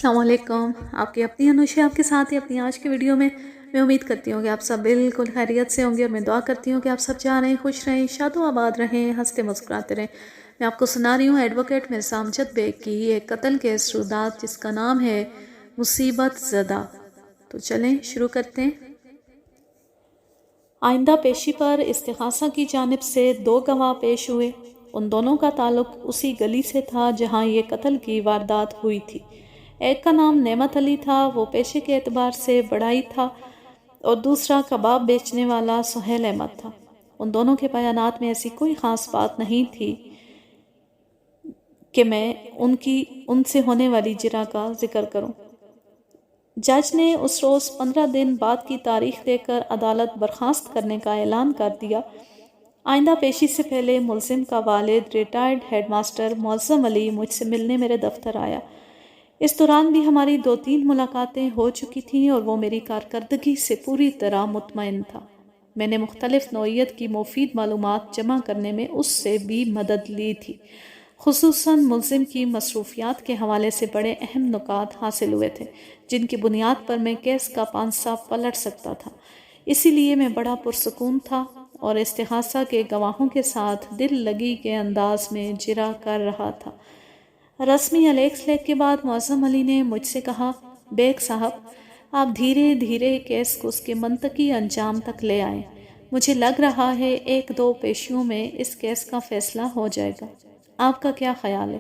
السلام علیکم، آپ کی اپنی انوشی آپ کے ساتھ ہی اپنی آج کی ویڈیو میں امید کرتی ہوں کہ آپ سب بالکل خیریت سے ہوں گے، اور میں دعا کرتی ہوں کہ آپ سب جا رہے ہیں، خوش رہیں، شاد و آباد رہیں، ہنستے مسکراتے رہیں۔ میں آپ کو سنا رہی ہوں ایڈوکیٹ مرزا امجد بیگ کی ایک قتل کیس رودات جس کا نام ہے مصیبت زدہ۔ تو چلیں شروع کرتے ہیں۔ آئندہ پیشی پر استغاثہ کی جانب سے 2 گواہ پیش ہوئے۔ ان دونوں کا تعلق اسی گلی سے تھا جہاں یہ قتل کی واردات ہوئی تھی۔ ایک کا نام نعمت علی تھا، وہ پیشے کے اعتبار سے بڑائی تھا، اور دوسرا کباب بیچنے والا سہیل احمد تھا۔ ان دونوں کے بیانات میں ایسی کوئی خاص بات نہیں تھی کہ میں ان سے ہونے والی جرح کا ذکر کروں۔ جج نے اس روز 15 دن بعد کی تاریخ دے کر عدالت برخاست کرنے کا اعلان کر دیا۔ آئندہ پیشی سے پہلے ملزم کا والد ریٹائرڈ ہیڈ ماسٹر معظم علی مجھ سے ملنے میرے دفتر آیا۔ اس دوران بھی ہماری 2-3 ملاقاتیں ہو چکی تھیں اور وہ میری کارکردگی سے پوری طرح مطمئن تھا۔ میں نے مختلف نوعیت کی مفید معلومات جمع کرنے میں اس سے بھی مدد لی تھی، خصوصاً ملزم کی مصروفیات کے حوالے سے بڑے اہم نکات حاصل ہوئے تھے جن کی بنیاد پر میں کیس کا پانسا پلٹ سکتا تھا۔ اسی لیے میں بڑا پرسکون تھا اور استغاثہ کے گواہوں کے ساتھ دل لگی کے انداز میں جرح کر رہا تھا۔ رسمی الیکس لیک کے بعد معظم علی نے مجھ سے کہا، بیگ صاحب، آپ دھیرے دھیرے کیس کو اس کے منطقی انجام تک لے آئیں۔ مجھے لگ رہا ہے 1-2 پیشیوں میں اس کیس کا فیصلہ ہو جائے گا۔ آپ کا کیا خیال ہے؟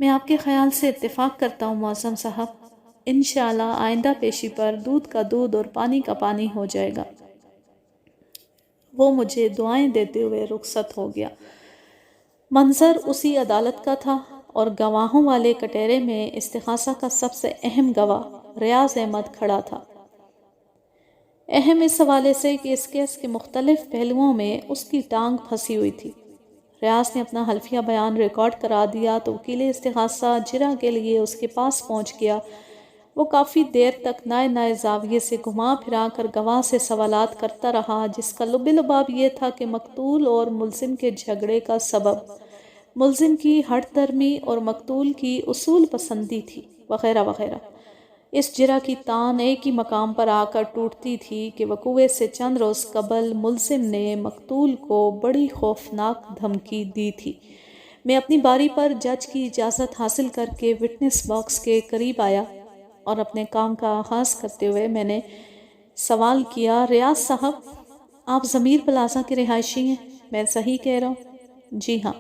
میں آپ کے خیال سے اتفاق کرتا ہوں معظم صاحب۔ انشاءاللہ آئندہ پیشی پر دودھ کا دودھ اور پانی کا پانی ہو جائے گا۔ وہ مجھے دعائیں دیتے ہوئے رخصت ہو گیا۔ منظر اسی عدالت کا تھا اور گواہوں والے کٹہرے میں استغاثہ کا سب سے اہم گواہ ریاض احمد کھڑا تھا۔ اہم اس حوالے سے کہ اس کیس کے مختلف پہلوؤں میں اس کی ٹانگ پھنسی ہوئی تھی۔ ریاض نے اپنا حلفیہ بیان ریکارڈ کرا دیا تو وکیل استغاثہ جرح کے لیے اس کے پاس پہنچ گیا۔ وہ کافی دیر تک نئے زاویے سے گھما پھرا کر گواہ سے سوالات کرتا رہا، جس کا لب لباب یہ تھا کہ مقتول اور ملزم کے جھگڑے کا سبب ملزم کی ہٹ دھرمی اور مقتول کی اصول پسندی تھی، وغیرہ وغیرہ۔ اس جرح کی تان ایک ہی مقام پر آ کر ٹوٹتی تھی کہ وقوع سے چند روز قبل ملزم نے مقتول کو بڑی خوفناک دھمکی دی تھی۔ میں اپنی باری پر جج کی اجازت حاصل کر کے وٹنس باکس کے قریب آیا اور اپنے کام کا آغاز کرتے ہوئے میں نے سوال کیا، ریاض صاحب، آپ ضمیر پلازا کے رہائشی ہیں، میں صحیح کہہ رہا ہوں؟ جی ہاں۔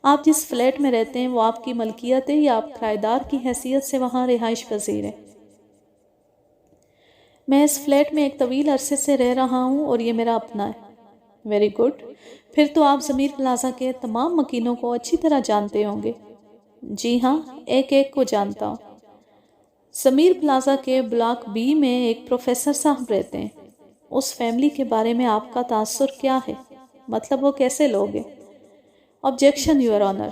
آپ جس فلیٹ میں رہتے ہیں وہ آپ کی ملکیت ہے یا آپ کرایہ دار کی حیثیت سے وہاں رہائش پذیر ہیں؟ میں اس فلیٹ میں ایک طویل عرصے سے رہ رہا ہوں اور یہ میرا اپنا ہے۔ ویری گڈ، پھر تو آپ ضمیر پلازا کے تمام مکینوں کو اچھی طرح جانتے ہوں گے۔ جی ہاں، ایک کو جانتا ہوں۔ ضمیر پلازا کے بلاک بی میں ایک پروفیسر صاحب رہتے ہیں۔ اس فیملی کے بارے میں آپ کا تاثر کیا ہے؟ مطلب وہ کیسے لوگ ہیں؟ Objection your owner.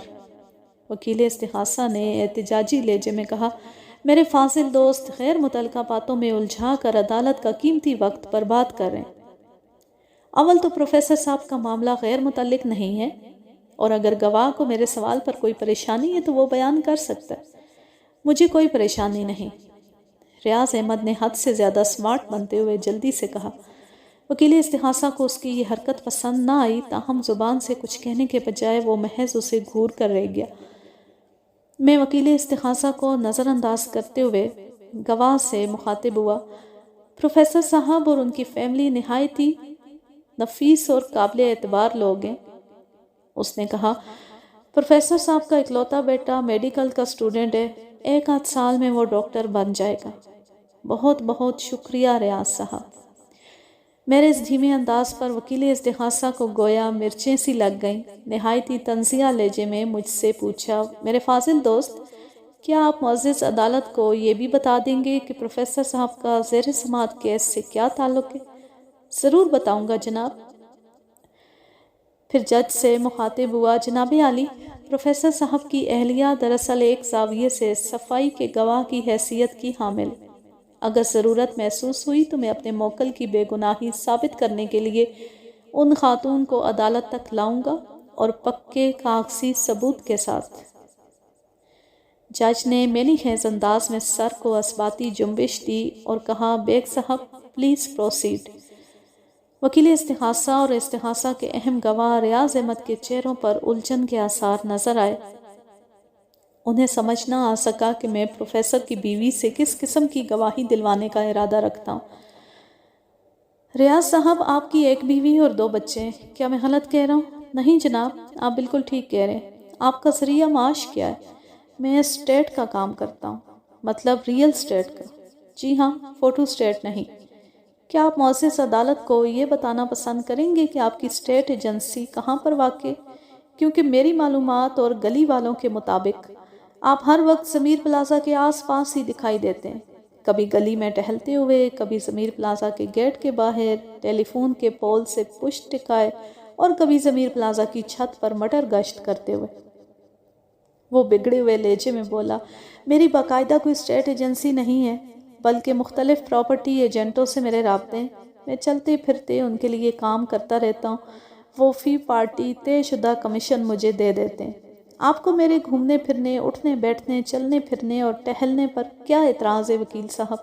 وکیل استغاثہ نے احتجاجی لہجے میں کہا، میرے فاضل دوست غیر متعلقہ باتوں میں الجھا کر عدالت کا قیمتی وقت برباد کر رہے ہیں۔ اول تو پروفیسر صاحب کا معاملہ غیر متعلق نہیں ہے، اور اگر گواہ کو میرے سوال پر کوئی پریشانی ہے تو وہ بیان کر سکتا ہے۔ مجھے کوئی پریشانی نہیں۔ ریاض احمد نے حد سے زیادہ سمارٹ بنتے ہوئے جلدی سے کہا۔ وکیل استغاثہ کو اس کی یہ حرکت پسند نہ آئی، تاہم زبان سے کچھ کہنے کے بجائے وہ محض اسے گھور کر رہ گیا۔ میں وکیل استغاثہ کو نظر انداز کرتے ہوئے گواہ سے مخاطب ہوا، پروفیسر صاحب اور ان کی فیملی نہایت ہی نفیس اور قابل اعتبار لوگ ہیں۔ اس نے کہا، پروفیسر صاحب کا اکلوتا بیٹا میڈیکل کا اسٹوڈنٹ ہے، 1-8 سال میں وہ ڈاکٹر بن جائے گا۔ بہت بہت شکریہ ریاض صاحب۔ میرے اس دھیمے انداز پر وکیل استغاثہ کو گویا مرچیں سی لگ گئیں۔ نہایت ہی طنزیہ لہجے میں مجھ سے پوچھا، میرے فاضل دوست، کیا آپ معزز عدالت کو یہ بھی بتا دیں گے کہ پروفیسر صاحب کا زیر سماعت کیس سے کیا تعلق ہے؟ ضرور بتاؤں گا جناب۔ پھر جج سے مخاطب ہوا، جناب عالی، پروفیسر صاحب کی اہلیہ دراصل ایک زاویے سے صفائی کے گواہ کی حیثیت کی حامل۔ اگر ضرورت محسوس ہوئی تو میں اپنے موکل کی بے گناہی ثابت کرنے کے لیے ان خاتون کو عدالت تک لاؤں گا، اور پکے کاغذی ثبوت کے ساتھ۔ جج نے مینی خیز انداز میں سر کو اثباتی جنبش دی اور کہا بیگ صاحب پلیز پروسیڈ۔ وکیل استغاثہ اور استغاثہ کے اہم گواہ ریاض احمد کے چہروں پر الجھن کے آثار نظر آئے۔ انہیں سمجھ نہ آ سکا کہ میں پروفیسر کی بیوی سے کس قسم کی گواہی دلوانے کا ارادہ رکھتا ہوں۔ ریاض صاحب آپ کی ایک بیوی اور 2 بچے ہیں، کیا میں غلط کہہ رہا ہوں؟ نہیں جناب، آپ بالکل ٹھیک کہہ رہے ہیں۔ آپ کا ذریعہ معاش کیا ہے؟ میں اسٹیٹ کا کام کرتا ہوں۔ مطلب ریئل اسٹیٹ کا؟ جی ہاں، فوٹو اسٹیٹ نہیں۔ کیا آپ معزز عدالت کو یہ بتانا پسند کریں گے کہ آپ کی اسٹیٹ ایجنسی کہاں پر واقع؟ کیونکہ میری معلومات اور گلی والوں کے مطابق آپ ہر وقت ضمیر پلازا کے آس پاس ہی دکھائی دیتے ہیں، کبھی گلی میں ٹہلتے ہوئے، کبھی ضمیر پلازا کے گیٹ کے باہر ٹیلی فون کے پول سے پشت ٹکائے، اور کبھی ضمیر پلازا کی چھت پر مٹر گشت کرتے ہوئے۔ وہ بگڑے ہوئے لہجے میں بولا، میری باقاعدہ کوئی اسٹیٹ ایجنسی نہیں ہے، بلکہ مختلف پراپرٹی ایجنٹوں سے میرے رابطے ہیں۔ میں چلتے پھرتے ان کے لیے کام کرتا رہتا ہوں، وہ فی پارٹی طے شدہ کمیشن مجھے دے دیتے ہیں۔ آپ کو میرے گھومنے پھرنے، اٹھنے بیٹھنے، چلنے پھرنے اور ٹہلنے پر کیا اعتراض ہے وکیل صاحب؟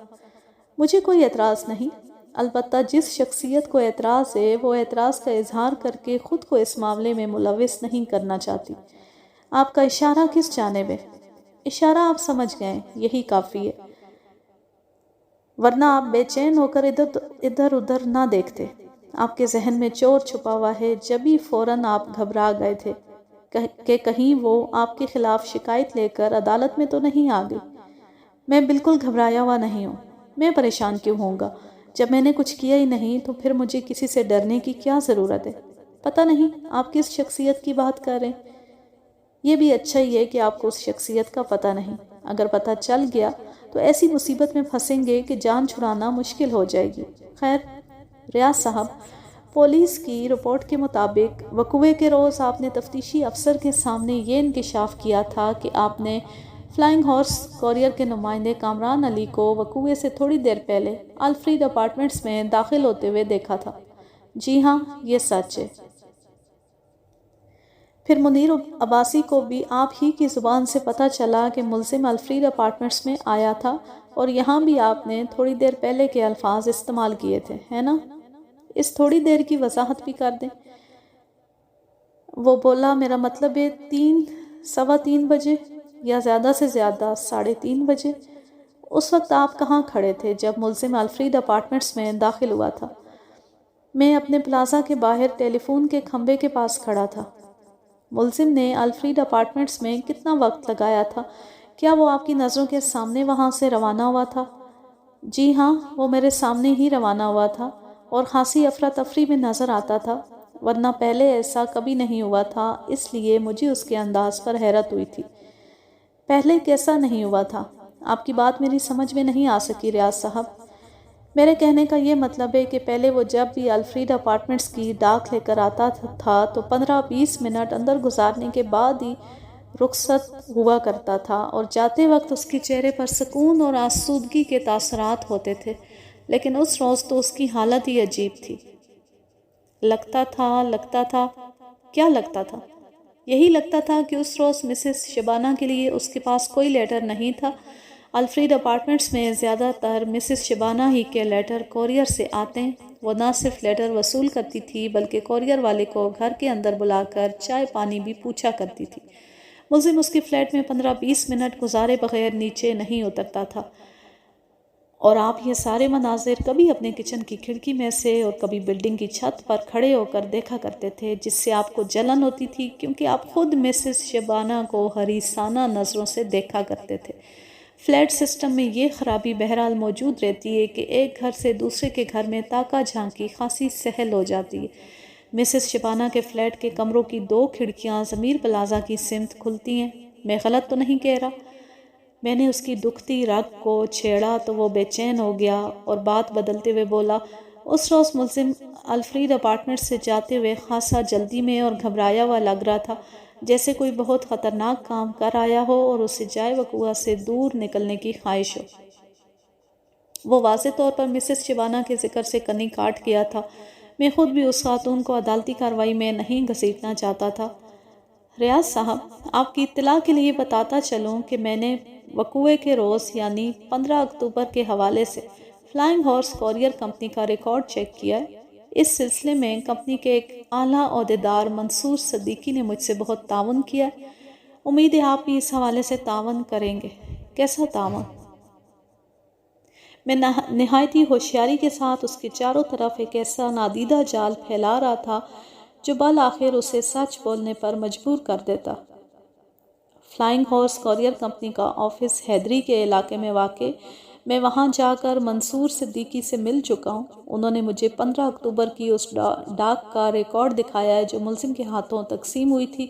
مجھے کوئی اعتراض نہیں، البتہ جس شخصیت کو اعتراض ہے وہ اعتراض کا اظہار کر کے خود کو اس معاملے میں ملوث نہیں کرنا چاہتی۔ آپ کا اشارہ کس جانب ہے؟ اشارہ آپ سمجھ گئے، یہی کافی ہے، ورنہ آپ بے چین ہو کر ادھر ادھر نہ دیکھتے۔ آپ کے ذہن میں چور چھپا ہوا ہے، جبھی فوراً آپ گھبرا گئے تھے کہ کہیں وہ آپ کے خلاف شکایت لے کر عدالت میں تو نہیں آ گئی۔ میں بالکل گھبرایا ہوا نہیں ہوں، میں پریشان کیوں ہوں گا؟ جب میں نے کچھ کیا ہی نہیں تو پھر مجھے کسی سے ڈرنے کی کیا ضرورت ہے؟ پتہ نہیں آپ کس شخصیت کی بات کر رہے ہیں۔ یہ بھی اچھا ہی ہے کہ آپ کو اس شخصیت کا پتہ نہیں، اگر پتہ چل گیا تو ایسی مصیبت میں پھنسیں گے کہ جان چھڑانا مشکل ہو جائے گی۔ خیر، ریاض صاحب، پولیس کی رپورٹ کے مطابق وقوعے کے روز آپ نے تفتیشی افسر کے سامنے یہ انکشاف کیا تھا کہ آپ نے فلائنگ ہارس کوریئر کے نمائندے کامران علی کو وقوعے سے تھوڑی دیر پہلے الفریڈ اپارٹمنٹس میں داخل ہوتے ہوئے دیکھا تھا۔ جی ہاں، یہ سچ ہے۔ پھر منیر عباسی کو بھی آپ ہی کی زبان سے پتہ چلا کہ ملزم الفریڈ اپارٹمنٹس میں آیا تھا، اور یہاں بھی آپ نے تھوڑی دیر پہلے کے الفاظ استعمال کیے تھے، ہے نا؟ اس تھوڑی دیر کی وضاحت بھی کر دیں۔ وہ بولا، میرا مطلب ہے 3، 3:15 بجے، یا زیادہ سے زیادہ 3:30 بجے۔ اس وقت آپ کہاں کھڑے تھے جب ملزم الفریڈ اپارٹمنٹس میں داخل ہوا تھا؟ میں اپنے پلازا کے باہر ٹیلی فون کے کھمبے کے پاس کھڑا تھا۔ ملزم نے الفریڈ اپارٹمنٹس میں کتنا وقت لگایا تھا؟ کیا وہ آپ کی نظروں کے سامنے وہاں سے روانہ ہوا تھا؟ جی ہاں، وہ میرے سامنے ہی روانہ ہوا تھا اور خاصی افراتفری میں نظر آتا تھا، ورنہ پہلے ایسا کبھی نہیں ہوا تھا، اس لیے مجھے اس کے انداز پر حیرت ہوئی تھی۔ پہلے کیسا نہیں ہوا تھا؟ آپ کی بات میری سمجھ میں نہیں آ سکی ریاض صاحب۔ میرے کہنے کا یہ مطلب ہے کہ پہلے وہ جب بھی الفریڈ اپارٹمنٹس کی ڈاک لے کر آتا تھا تو 15-20 منٹ اندر گزارنے کے بعد ہی رخصت ہوا کرتا تھا، اور جاتے وقت اس کے چہرے پر سکون اور آسودگی کے تاثرات ہوتے تھے، لیکن اس روز تو اس کی حالت ہی عجیب تھی۔ لگتا تھا، کیا لگتا تھا؟ یہی لگتا تھا کہ اس روز مسز شبانہ کے لیے اس کے پاس کوئی لیٹر نہیں تھا۔ الفریڈ اپارٹمنٹس میں زیادہ تر مسز شبانہ ہی کے لیٹر کوریئر سے آتے ہیں۔ وہ نہ صرف لیٹر وصول کرتی تھی بلکہ کوریئر والے کو گھر کے اندر بلا کر چائے پانی بھی پوچھا کرتی تھی۔ ملزم اس کی فلیٹ میں 15-20 منٹ گزارے بغیر نیچے نہیں اترتا تھا، اور آپ یہ سارے مناظر کبھی اپنے کچن کی کھڑکی میں سے اور کبھی بلڈنگ کی چھت پر کھڑے ہو کر دیکھا کرتے تھے، جس سے آپ کو جلن ہوتی تھی کیونکہ آپ خود مسز شبانہ کو حریصانہ نظروں سے دیکھا کرتے تھے۔ فلیٹ سسٹم میں یہ خرابی بہرحال موجود رہتی ہے کہ ایک گھر سے دوسرے کے گھر میں تاکہ جھانکی خاصی سہل ہو جاتی ہے۔ مسز شبانہ کے فلیٹ کے کمروں کی 2 کھڑکیاں ضمیر پلازا کی سمت کھلتی ہیں۔ میں غلط تو نہیں کہہ رہا؟ میں نے اس کی دکھتی رگ کو چھیڑا تو وہ بے چین ہو گیا اور بات بدلتے ہوئے بولا، اس روز ملزم الفریڈ اپارٹمنٹ سے جاتے ہوئے خاصا جلدی میں اور گھبرایا ہوا لگ رہا تھا، جیسے کوئی بہت خطرناک کام کر آیا ہو اور اسے جائے وقوعہ سے دور نکلنے کی خواہش ہو۔ وہ واضح طور پر مسز شبانہ کے ذکر سے کنی کاٹ گیا تھا۔ میں خود بھی اس خاتون کو عدالتی کارروائی میں نہیں گھسیٹنا چاہتا تھا۔ ریاض صاحب، آپ کی اطلاع کے لیے بتاتا چلوں کہ میں نے وقوعے کے روز یعنی 15 اکتوبر کے حوالے سے فلائنگ ہارس کورئیر کمپنی کا ریکارڈ چیک کیا ہے۔ اس سلسلے میں کمپنی کے ایک اعلیٰ عہدیدار منصور صدیقی نے مجھ سے بہت تعاون کیا ہے۔ امید ہے آپ بھی اس حوالے سے تعاون کریں گے۔ کیسا تعاون؟ میں نہایتی ہوشیاری کے ساتھ اس کے چاروں طرف ایک ایسا نادیدہ جال پھیلا رہا تھا جو بالآخر اسے سچ بولنے پر مجبور کر دیتا۔ فلائنگ ہارس کورئیر کمپنی کا آفس حیدری کے علاقے میں واقع، میں وہاں جا کر منصور صدیقی سے مل چکا ہوں۔ انہوں نے مجھے 15 اکتوبر کی اس ڈاک کا ریکارڈ دکھایا ہے جو ملزم کے ہاتھوں تقسیم ہوئی تھی،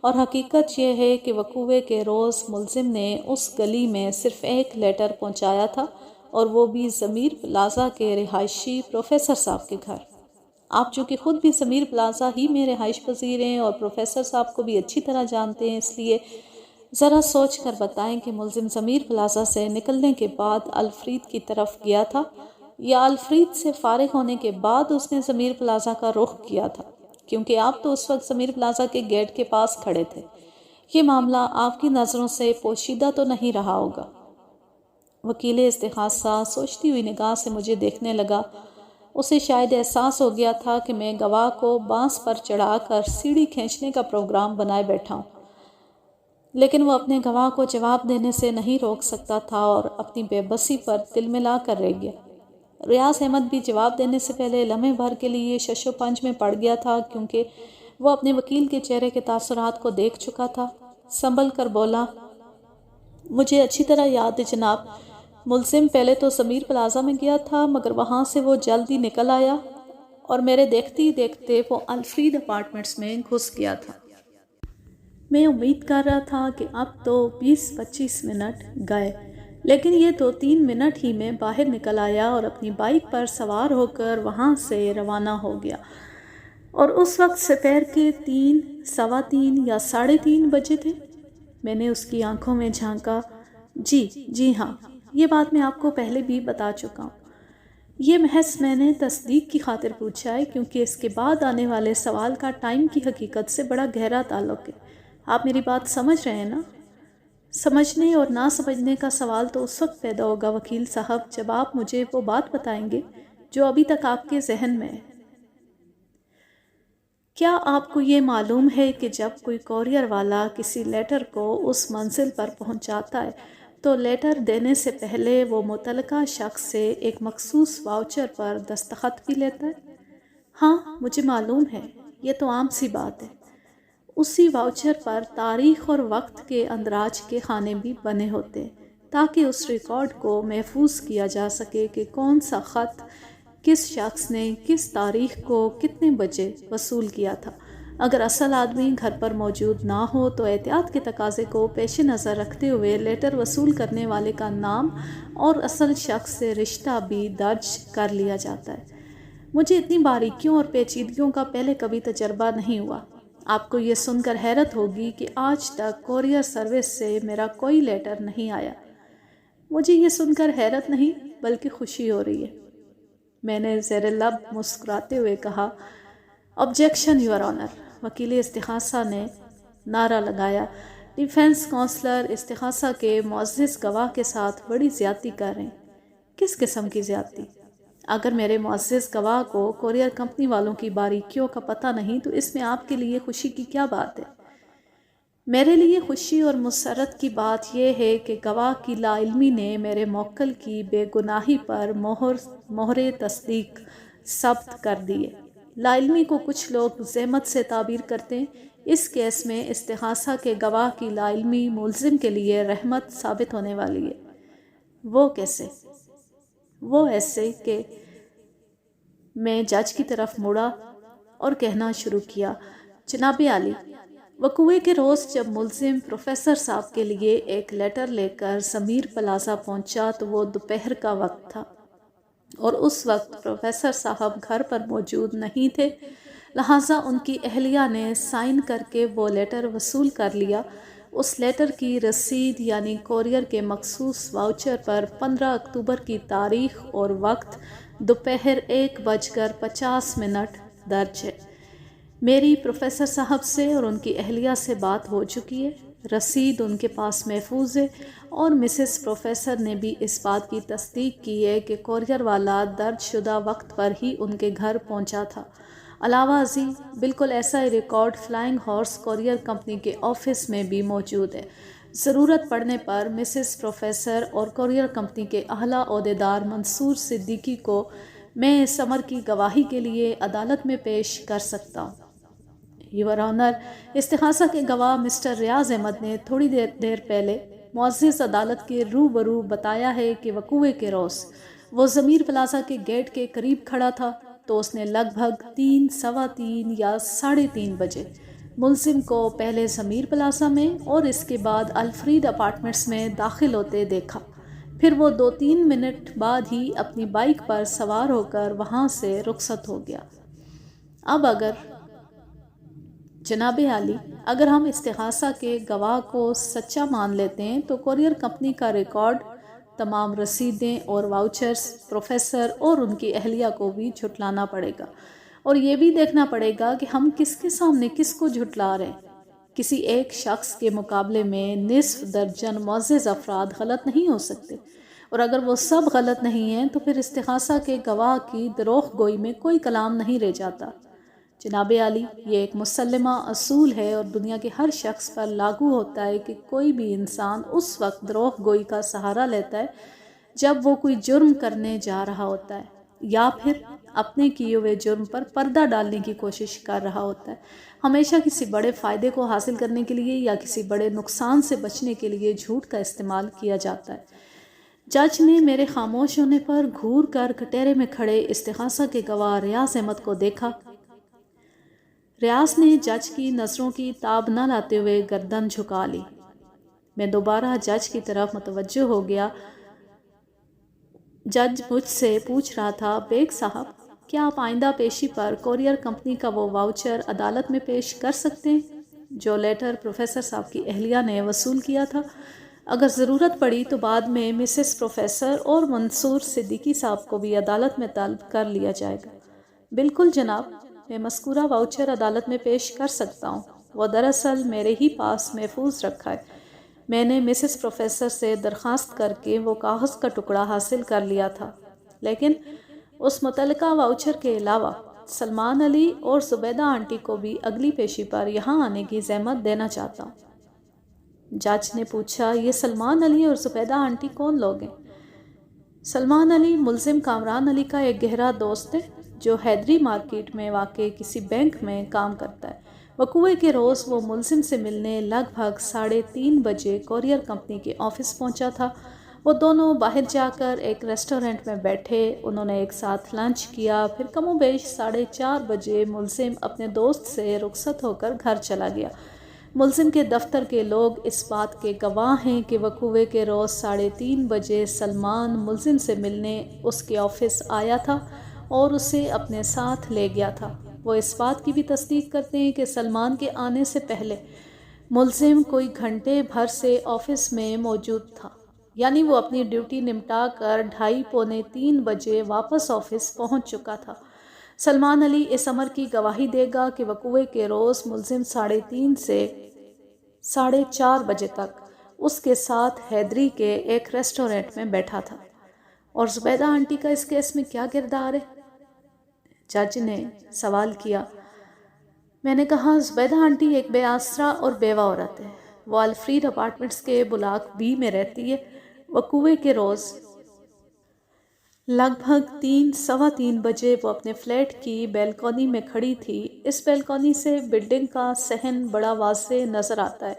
اور حقیقت یہ ہے کہ وقوعے کے روز ملزم نے اس گلی میں صرف ایک لیٹر پہنچایا تھا، اور وہ بھی ضمیر پلازا کے رہائشی پروفیسر صاحب کے گھر۔ آپ جو کہ خود بھی ضمیر پلازا ہی میں رہائش پذیر ہیں اور پروفیسر صاحب کو بھی اچھی طرح جانتے ہیں، اس لیے ذرا سوچ کر بتائیں کہ ملزم ضمیر پلازا سے نکلنے کے بعد الفرید کی طرف گیا تھا، یا الفرید سے فارغ ہونے کے بعد اس نے ضمیر پلازا کا رخ کیا تھا، کیونکہ آپ تو اس وقت ضمیر پلازا کے گیٹ کے پاس کھڑے تھے۔ یہ معاملہ آپ کی نظروں سے پوشیدہ تو نہیں رہا ہوگا۔ وکیل استغاثہ سوچتی ہوئی نگاہ سے مجھے دیکھنے لگا۔ اسے شاید احساس ہو گیا تھا کہ میں گواہ کو بانس پر چڑھا کر سیڑھی کھینچنے کا پروگرام بنائے بیٹھا ہوں، لیکن وہ اپنے گواہ کو جواب دینے سے نہیں روک سکتا تھا اور اپنی بے بسی پر دل ملا کر رہ گیا۔ ریاض احمد بھی جواب دینے سے پہلے لمحے بھر کے لیے شش و پنج میں پڑ گیا تھا، کیونکہ وہ اپنے وکیل کے چہرے کے تاثرات کو دیکھ چکا تھا۔ سنبھل کر بولا، مجھے اچھی طرح یاد ہے جناب، ملزم پہلے تو ضمیر پلازا میں گیا تھا، مگر وہاں سے وہ جلدی نکل آیا اور میرے دیکھتے ہی دیکھتے وہ الفرید اپارٹمنٹس میں گھس گیا تھا۔ میں امید کر رہا تھا کہ اب تو 20-25 منٹ گئے، لیکن یہ تو 3 منٹ ہی میں باہر نکل آیا اور اپنی بائک پر سوار ہو کر وہاں سے روانہ ہو گیا، اور اس وقت سپہر کے 3، 3:15 یا 3:30 بجے تھے۔ میں نے اس کی آنکھوں میں جھانکا۔ جی ہاں، یہ بات میں آپ کو پہلے بھی بتا چکا ہوں۔ یہ محض میں نے تصدیق کی خاطر پوچھا ہے، کیونکہ اس کے بعد آنے والے سوال کا ٹائم کی حقیقت سے بڑا گہرا تعلق ہے۔ آپ میری بات سمجھ رہے ہیں نا؟ سمجھنے اور نہ سمجھنے کا سوال تو اس وقت پیدا ہوگا وکیل صاحب جب آپ مجھے وہ بات بتائیں گے جو ابھی تک آپ کے ذہن میں ہے۔ کیا آپ کو یہ معلوم ہے کہ جب کوئی کورئیر والا کسی لیٹر کو اس منزل پر پہنچاتا ہے تو لیٹر دینے سے پہلے وہ متعلقہ شخص سے ایک مخصوص واؤچر پر دستخط بھی لیتا ہے؟ ہاں، مجھے معلوم ہے، یہ تو عام سی بات ہے۔ اسی واؤچر پر تاریخ اور وقت کے اندراج کے خانے بھی بنے ہوتے ہیں تاکہ اس ریکارڈ کو محفوظ کیا جا سکے کہ کون سا خط کس شخص نے کس تاریخ کو کتنے بجے وصول کیا تھا۔ اگر اصل آدمی گھر پر موجود نہ ہو تو احتیاط کے تقاضے کو پیش نظر رکھتے ہوئے لیٹر وصول کرنے والے کا نام اور اصل شخص سے رشتہ بھی درج کر لیا جاتا ہے۔ مجھے اتنی باریکیوں اور پیچیدگیوں کا پہلے کبھی تجربہ نہیں ہوا۔ آپ کو یہ سن کر حیرت ہوگی کہ آج تک کورئیر سروس سے میرا کوئی لیٹر نہیں آیا۔ مجھے یہ سن کر حیرت نہیں بلکہ خوشی ہو رہی ہے، میں نے زیر لب مسکراتے ہوئے کہا۔ آبجیکشن یور آنر، وکیل استغاثہ نے نعرہ لگایا۔ ڈیفنس کونسلر استغاثہ کے معزز گواہ کے ساتھ بڑی زیادتی کر رہے ہیں۔ کس قسم کی زیادتی؟ اگر میرے معزز گواہ کو کورئیر کمپنی والوں کی باریکیوں کا پتہ نہیں تو اس میں آپ کے لیے خوشی کی کیا بات ہے؟ میرے لیے خوشی اور مسرت کی بات یہ ہے کہ گواہ کی لا علمی نے میرے موکل کی بے گناہی پر مہر تصدیق ثبت کر دی ہے۔ لا علمی کو کچھ لوگ زحمت سے تعبیر کرتے ہیں، اس کیس میں استغاثہ کے گواہ کی لا علمی ملزم کے لیے رحمت ثابت ہونے والی ہے۔ وہ کیسے؟ وہ ایسے کہ میں جج کی طرف مڑا اور کہنا شروع کیا، جناب عالی، وقوعے کے روز جب ملزم پروفیسر صاحب کے لیے ایک لیٹر لے کر ضمیر پلازا پہنچا تو وہ دوپہر کا وقت تھا، اور اس وقت پروفیسر صاحب گھر پر موجود نہیں تھے، لہٰذا ان کی اہلیہ نے سائن کر کے وہ لیٹر وصول کر لیا۔ اس لیٹر کی رسید یعنی کورئیر کے مخصوص واؤچر پر 15 اکتوبر کی تاریخ اور وقت دوپہر 1:50 درج ہے۔ میری پروفیسر صاحب سے اور ان کی اہلیہ سے بات ہو چکی ہے، رسید ان کے پاس محفوظ ہے، اور مسز پروفیسر نے بھی اس بات کی تصدیق کی ہے کہ کورئر والا درج شدہ وقت پر ہی ان کے گھر پہنچا تھا۔ علاوہ ازیں بالکل ایسا ہی record Flying Horse courier company کے آفس میں بھی موجود ہے۔ ضرورت پڑنے پر مسز پروفیسر اور کورئر کمپنی کے اعلیٰ عہدیدار منصور صدیقی کو میں اس امر کی گواہی کے لیے عدالت میں پیش کر سکتا ہوں۔ یور آنر، استغاثہ کے گواہ مسٹر ریاض احمد نے تھوڑی دیر پہلے معزز عدالت کے روبرو بتایا ہے کہ وقوع کے روز وہ ضمیر پلازا کے گیٹ کے قریب کھڑا تھا تو اس نے لگ بھگ 3، 3:15 یا 3:30 بجے ملزم کو پہلے ضمیر پلازا میں اور اس کے بعد الفریڈ اپارٹمنٹس میں داخل ہوتے دیکھا۔ پھر وہ 2-3 منٹ بعد ہی اپنی بائک پر سوار ہو کر وہاں سے رخصت ہو گیا۔ اب جناب عالی، اگر ہم استغاثہ کے گواہ کو سچا مان لیتے ہیں تو کورئر کمپنی کا ریکارڈ، تمام رسیدیں اور واؤچرز پروفیسر اور ان کی اہلیہ کو بھی جھٹلانا پڑے گا، اور یہ بھی دیکھنا پڑے گا کہ ہم کس کے سامنے کس کو جھٹلا رہے ہیں۔ کسی ایک شخص کے مقابلے میں نصف درجن معزز افراد غلط نہیں ہو سکتے، اور اگر وہ سب غلط نہیں ہیں تو پھر استغاثہ کے گواہ کی دروغ گوئی میں کوئی کلام نہیں رہ جاتا۔ جناب عالی، یہ ایک مسلمہ اصول ہے اور دنیا کے ہر شخص پر لاگو ہوتا ہے کہ کوئی بھی انسان اس وقت دروغ گوئی کا سہارا لیتا ہے جب وہ کوئی جرم کرنے جا رہا ہوتا ہے یا پھر اپنے کیے ہوئے جرم پر پردہ ڈالنے کی کوشش کر رہا ہوتا ہے۔ ہمیشہ کسی بڑے فائدے کو حاصل کرنے کے لیے یا کسی بڑے نقصان سے بچنے کے لیے جھوٹ کا استعمال کیا جاتا ہے۔ جج نے میرے خاموش ہونے پر گھور کر کٹہرے میں کھڑے استغاثہ کے گواہ ریاض احمد کو دیکھا۔ ریاض نے جج کی نظروں کی تاب نہ لاتے ہوئے گردن جھکا لی۔ میں دوبارہ جج کی طرف متوجہ ہو گیا۔ جج مجھ سے پوچھ رہا تھا، بیگ صاحب، کیا آپ آئندہ پیشی پر کورئر کمپنی کا وہ واؤچر عدالت میں پیش کر سکتے ہیں جو لیٹر پروفیسر صاحب کی اہلیہ نے وصول کیا تھا؟ اگر ضرورت پڑی تو بعد میں مسز پروفیسر اور منصور صدیقی صاحب کو بھی عدالت میں طلب کر لیا جائے گا۔ بالکل جناب، میں مذکورہ واؤچر عدالت میں پیش کر سکتا ہوں۔ وہ دراصل میرے ہی پاس محفوظ رکھا ہے۔ میں نے مسز پروفیسر سے درخواست کر کے وہ کاغذ کا ٹکڑا حاصل کر لیا تھا، لیکن اس متعلقہ واؤچر کے علاوہ سلمان علی اور زبیدہ آنٹی کو بھی اگلی پیشی پر یہاں آنے کی زحمت دینا چاہتا ہوں۔ جج نے پوچھا، یہ سلمان علی اور زبیدہ آنٹی کون لوگ ہیں؟ سلمان علی ملزم کامران علی کا ایک گہرا دوست ہے جو حیدری مارکیٹ میں واقع کسی بینک میں کام کرتا ہے۔ وقوع کے روز وہ ملزم سے ملنے لگ بھگ 3:30 بجے کورئر کمپنی کے آفس پہنچا تھا۔ وہ دونوں باہر جا کر ایک ریسٹورنٹ میں بیٹھے، انہوں نے ایک ساتھ لنچ کیا، پھر کم و بیش 4:30 بجے ملزم اپنے دوست سے رخصت ہو کر گھر چلا گیا۔ ملزم کے دفتر کے لوگ اس بات کے گواہ ہیں کہ وقوع کے روز 3:30 بجے سلمان ملزم سے ملنے اس کے آفس آیا تھا اور اسے اپنے ساتھ لے گیا تھا۔ وہ اس بات کی بھی تصدیق کرتے ہیں کہ سلمان کے آنے سے پہلے ملزم کوئی گھنٹے بھر سے آفس میں موجود تھا، یعنی وہ اپنی ڈیوٹی نمٹا کر 2:30 پونے 3 بجے واپس آفس پہنچ چکا تھا۔ سلمان علی اس امر کی گواہی دے گا کہ وقوع کے روز ملزم 3:30 سے 4:30 بجے تک اس کے ساتھ حیدری کے ایک ریسٹورنٹ میں بیٹھا تھا۔ اور زبیدہ آنٹی کا اس کیس میں کیا کردار ہے؟ جج نے سوال کیا۔ میں نے کہا، زبیدہ آنٹی ایک بے آسرا اور بیوہ عورت ہے۔ وہ الفریڈ اپارٹمنٹس کے بلاک بی میں رہتی ہے۔ وقوع کے روز لگ بھگ 3:15 بجے وہ اپنے فلیٹ کی بیلکونی میں کھڑی تھی۔ اس بیلکونی سے بلڈنگ کا صحن بڑا واضح نظر آتا ہے۔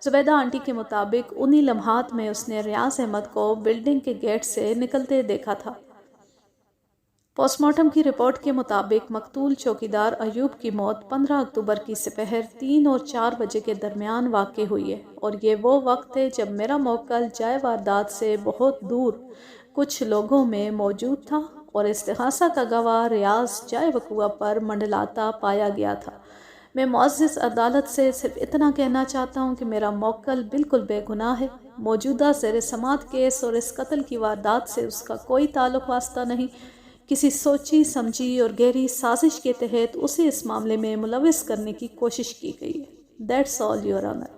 زبیدہ آنٹی کے مطابق انہی لمحات میں اس نے ریاض احمد کو بلڈنگ کے گیٹ سے نکلتے دیکھا تھا۔ پوسٹ مارٹم کی رپورٹ کے مطابق مقتول چوکیدار ایوب کی موت 15 اکتوبر کی سپہر 3 اور 4 بجے کے درمیان واقع ہوئی ہے، اور یہ وہ وقت ہے جب میرا موکل جائے واردات سے بہت دور کچھ لوگوں میں موجود تھا اور استغاثہ کا گواہ ریاض جائے وقوع پر منڈلاتا پایا گیا تھا۔ میں معزز عدالت سے صرف اتنا کہنا چاہتا ہوں کہ میرا موکل بالکل بے گناہ ہے۔ موجودہ زیر سماعت کیس اور اس قتل کی واردات سے اس کا کوئی تعلق واسطہ نہیں، کسی سوچی سمجھی اور گہری سازش کے تحت اسے اس معاملے میں ملوث کرنے کی کوشش کی گئی ہے۔ That's all your owner.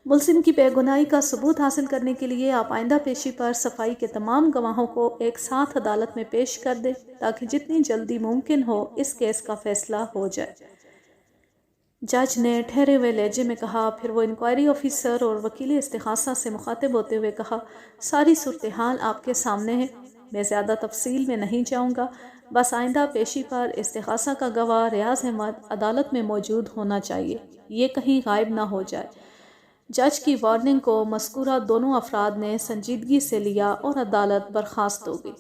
ملزم کی بے گناہی کا ثبوت حاصل کرنے کے لیے آپ آئندہ پیشی پر صفائی کے تمام گواہوں کو ایک ساتھ عدالت میں پیش کر دیں تاکہ جتنی جلدی ممکن ہو اس کیس کا فیصلہ ہو جائے۔ جج نے ٹھہرے ہوئے لہجے میں کہا۔ پھر وہ انکوائری آفیسر اور وکیل استغاثہ سے مخاطب ہوتے ہوئے کہا، ساری صورتحال آپ کے سامنے ہے، میں زیادہ تفصیل میں نہیں جاؤں گا، بس آئندہ پیشی پر استغاثہ کا گواہ ریاض احمد عدالت میں موجود ہونا چاہیے، یہ کہیں غائب نہ ہو جائے۔ جج کی وارننگ کو مذکورہ دونوں افراد نے سنجیدگی سے لیا اور عدالت برخاست ہو گئی۔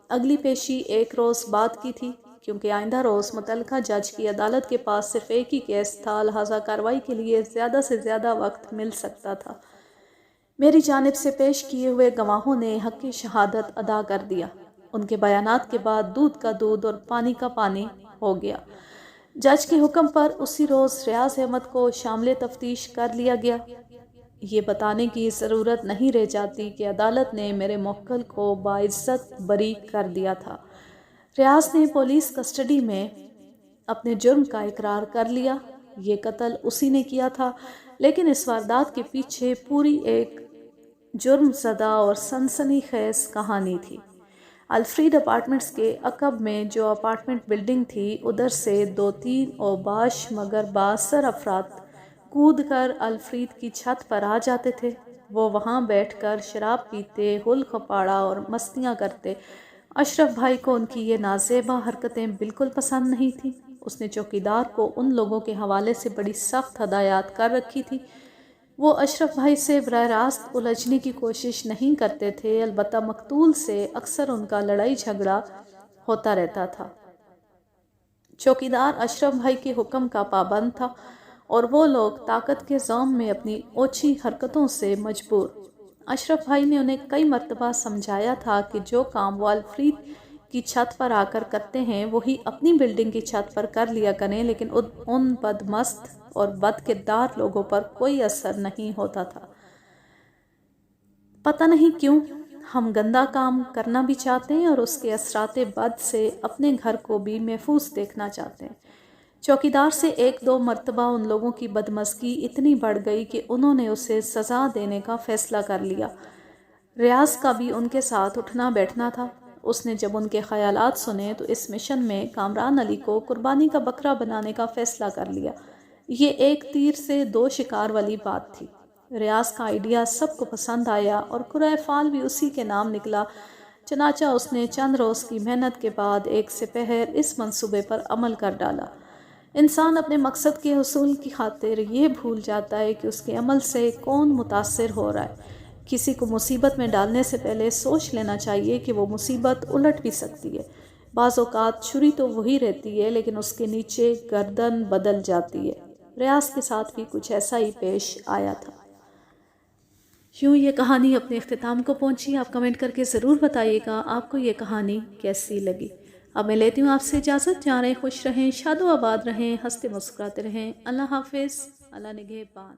اگلی پیشی ایک روز بعد کی تھی، کیونکہ آئندہ روز متعلقہ جج کی عدالت کے پاس صرف ایک ہی کیس تھا، لہٰذا کارروائی کے لیے زیادہ سے زیادہ وقت مل سکتا تھا۔ میری جانب سے پیش کیے ہوئے گواہوں نے حق شہادت ادا کر دیا۔ ان کے بیانات کے بعد دودھ کا دودھ اور پانی کا پانی ہو گیا۔ جج کے حکم پر اسی روز ریاض احمد کو شامل تفتیش کر لیا گیا۔ یہ بتانے کی ضرورت نہیں رہ جاتی کہ عدالت نے میرے موکل کو باعزت بری کر دیا تھا۔ ریاض نے پولیس کسٹڈی میں اپنے جرم کا اقرار کر لیا۔ یہ قتل اسی نے کیا تھا، لیکن اس واردات کے پیچھے پوری ایک جرم زدہ اور سنسنی خیز کہانی تھی۔ الفریڈ اپارٹمنٹس کے عقب میں جو اپارٹمنٹ بلڈنگ تھی، ادھر سے 2-3 اوباش مگر بااثر افراد کود کر الفریڈ کی چھت پر آ جاتے تھے۔ وہ وہاں بیٹھ کر شراب پیتے، ہل کھپاڑا اور مستیاں کرتے۔ اشرف بھائی کو ان کی یہ نازیبا حرکتیں بالکل پسند نہیں تھیں۔ اس نے چوکیدار کو ان لوگوں کے حوالے سے بڑی سخت ہدایات کر رکھی تھی۔ وہ اشرف بھائی سے براہ راست الجھنے کی کوشش نہیں کرتے تھے، البتہ مقتول سے اکثر ان کا لڑائی جھگڑا ہوتا رہتا تھا۔ چوکیدار اشرف بھائی کے حکم کا پابند تھا اور وہ لوگ طاقت کے ذوم میں اپنی اوچھی حرکتوں سے مجبور۔ اشرف بھائی نے انہیں کئی مرتبہ سمجھایا تھا کہ جو کام وہ الفریڈ کی چھت پر آ کر کرتے ہیں وہی اپنی بلڈنگ کی چھت پر کر لیا کریں، لیکن ان بدمست اور بد کردار لوگوں پر کوئی اثر نہیں ہوتا تھا۔ پتہ نہیں کیوں ہم گندا کام کرنا بھی چاہتے ہیں اور اس کے اثرات بد سے اپنے گھر کو بھی محفوظ دیکھنا چاہتے ہیں۔ چوکیدار سے 1-2 مرتبہ ان لوگوں کی بدمزگی اتنی بڑھ گئی کہ انہوں نے اسے سزا دینے کا فیصلہ کر لیا۔ ریاض کا بھی ان کے ساتھ اٹھنا بیٹھنا تھا۔ اس نے جب ان کے خیالات سنے تو اس مشن میں کامران علی کو قربانی کا بکرا بنانے کا فیصلہ کر لیا۔ یہ ایک تیر سے 2 شکار والی بات تھی۔ ریاض کا آئیڈیا سب کو پسند آیا اور کرۂ فال بھی اسی کے نام نکلا، چنانچہ اس نے چند روز کی محنت کے بعد ایک سپہر اس منصوبے پر عمل کر ڈالا۔ انسان اپنے مقصد کے حصول کی خاطر یہ بھول جاتا ہے کہ اس کے عمل سے کون متاثر ہو رہا ہے۔ کسی کو مصیبت میں ڈالنے سے پہلے سوچ لینا چاہیے کہ وہ مصیبت الٹ بھی سکتی ہے۔ بعض اوقات چھری تو وہی رہتی ہے لیکن اس کے نیچے گردن بدل جاتی ہے۔ ریاض کے ساتھ بھی کچھ ایسا ہی پیش آیا تھا۔ یوں یہ کہانی اپنے اختتام کو پہنچی۔ آپ کمنٹ کر کے ضرور بتائیے گا آپ کو یہ کہانی کیسی لگی۔ اب میں لیتی ہوں آپ سے اجازت۔ جا رہے خوش رہیں، شاد و آباد رہیں، ہنستے مسکراتے رہیں۔ اللہ حافظ، اللہ نگہبان۔